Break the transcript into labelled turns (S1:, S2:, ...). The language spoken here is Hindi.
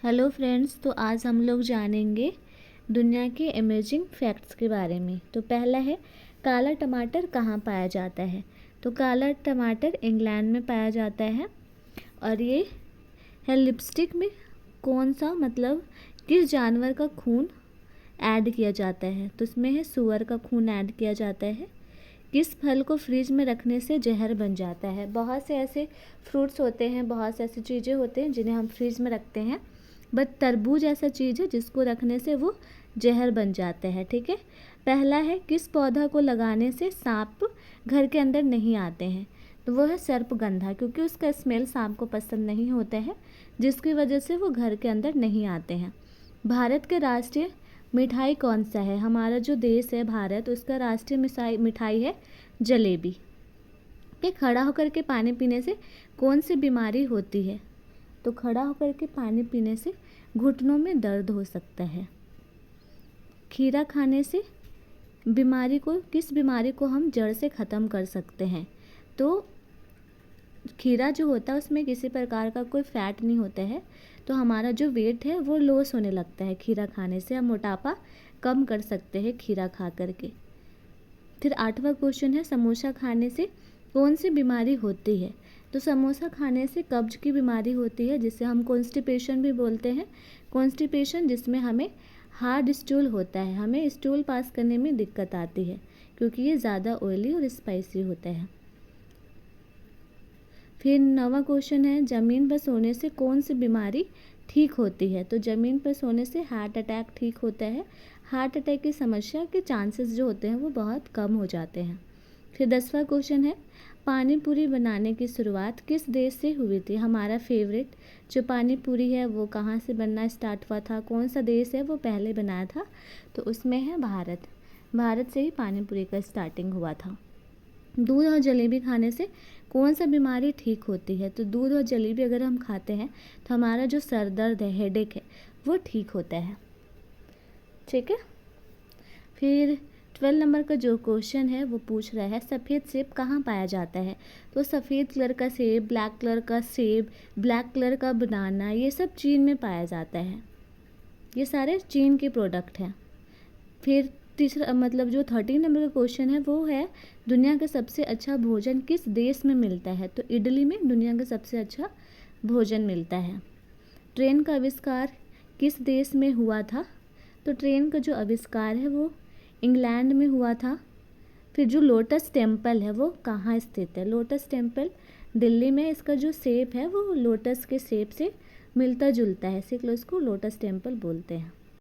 S1: हेलो फ्रेंड्स, तो आज हम लोग जानेंगे दुनिया के अमेजिंग फैक्ट्स के बारे में। तो पहला है, काला टमाटर कहाँ पाया जाता है। तो काला टमाटर इंग्लैंड में पाया जाता है। और ये है लिपस्टिक में कौन सा किस जानवर का खून ऐड किया जाता है। तो इसमें है सूअर का खून ऐड किया जाता है। किस फल को फ्रिज में रखने से जहर बन जाता है। बहुत से ऐसे फ्रूट्स होते हैं, बहुत से ऐसी चीज़ें होते हैं जिन्हें हम फ्रिज में रखते हैं, बट तरबूज ऐसा चीज़ है जिसको रखने से वो जहर बन जाता है। ठीक है। पहला है, किस पौधा को लगाने से सांप घर के अंदर नहीं आते हैं। तो वो है सर्पगंधा, क्योंकि उसका स्मेल सांप को पसंद नहीं होता है, जिसकी वजह से वो घर के अंदर नहीं आते हैं। भारत के राष्ट्रीय मिठाई कौन सा है। हमारा जो देश है भारत, उसका राष्ट्रीय मिठाई है जलेबी। पे खड़ा होकर के पानी पीने से कौन सी बीमारी होती है। तो खड़ा होकर के पानी पीने से घुटनों में दर्द हो सकता है। खीरा खाने से किस बीमारी को हम जड़ से ख़त्म कर सकते हैं। तो खीरा जो होता है उसमें किसी प्रकार का कोई फैट नहीं होता है, तो हमारा जो वेट है वो लॉस होने लगता है। खीरा खाने से हम मोटापा कम कर सकते हैं खीरा खा करके। फिर 8वां क्वेश्चन है, समोसा खाने से कौन सी बीमारी होती है। तो समोसा खाने से कब्ज की बीमारी होती है, जिसे हम कॉन्स्टिपेशन भी बोलते हैं। कॉन्स्टिपेशन जिसमें हमें हार्ड स्टूल होता है, हमें स्टूल पास करने में दिक्कत आती है, क्योंकि ये ज़्यादा ऑयली और स्पाइसी होता है। फिर 9वां क्वेश्चन है, ज़मीन पर सोने से कौन सी बीमारी ठीक होती है। तो ज़मीन पर सोने से हार्ट अटैक ठीक होता है। हार्ट अटैक की समस्या के चांसेस जो होते हैं वो बहुत कम हो जाते हैं। फिर 10वां क्वेश्चन है, पानी पूरी बनाने की शुरुआत किस देश से हुई थी। हमारा फेवरेट जो पानी पूरी है वो कहाँ से बनना स्टार्ट हुआ था, कौन सा देश है वो पहले बनाया था। तो उसमें है भारत। भारत से ही पानी पूरी का स्टार्टिंग हुआ था। दूध और जलेबी खाने से कौन सा बीमारी ठीक होती है। तो दूध और जलेबी अगर हम खाते हैं तो हमारा जो सर दर्द है, हेडेक है, वो ठीक होता है। ठीक है। फिर 12 नंबर का जो क्वेश्चन है वो पूछ रहा है, सफ़ेद सेब कहाँ पाया जाता है। तो सफ़ेद कलर का सेब, ब्लैक कलर का सेब, ब्लैक कलर का बनाना, ये सब चीन में पाया जाता है। ये सारे चीन के प्रोडक्ट हैं। फिर तीसरा जो 13 नंबर का क्वेश्चन है वो है, दुनिया का सबसे अच्छा भोजन किस देश में मिलता है। तो इटली में दुनिया का सबसे अच्छा भोजन मिलता है। ट्रेन का आविष्कार किस देश में हुआ था। तो ट्रेन का जो आविष्कार है वो इंग्लैंड में हुआ था। फिर जो लोटस टेम्पल है वो कहाँ स्थित है। लोटस टेम्पल दिल्ली में। इसका जो शेप है वो लोटस के शेप से मिलता जुलता है, इसलिए इसको लोटस टेम्पल बोलते हैं।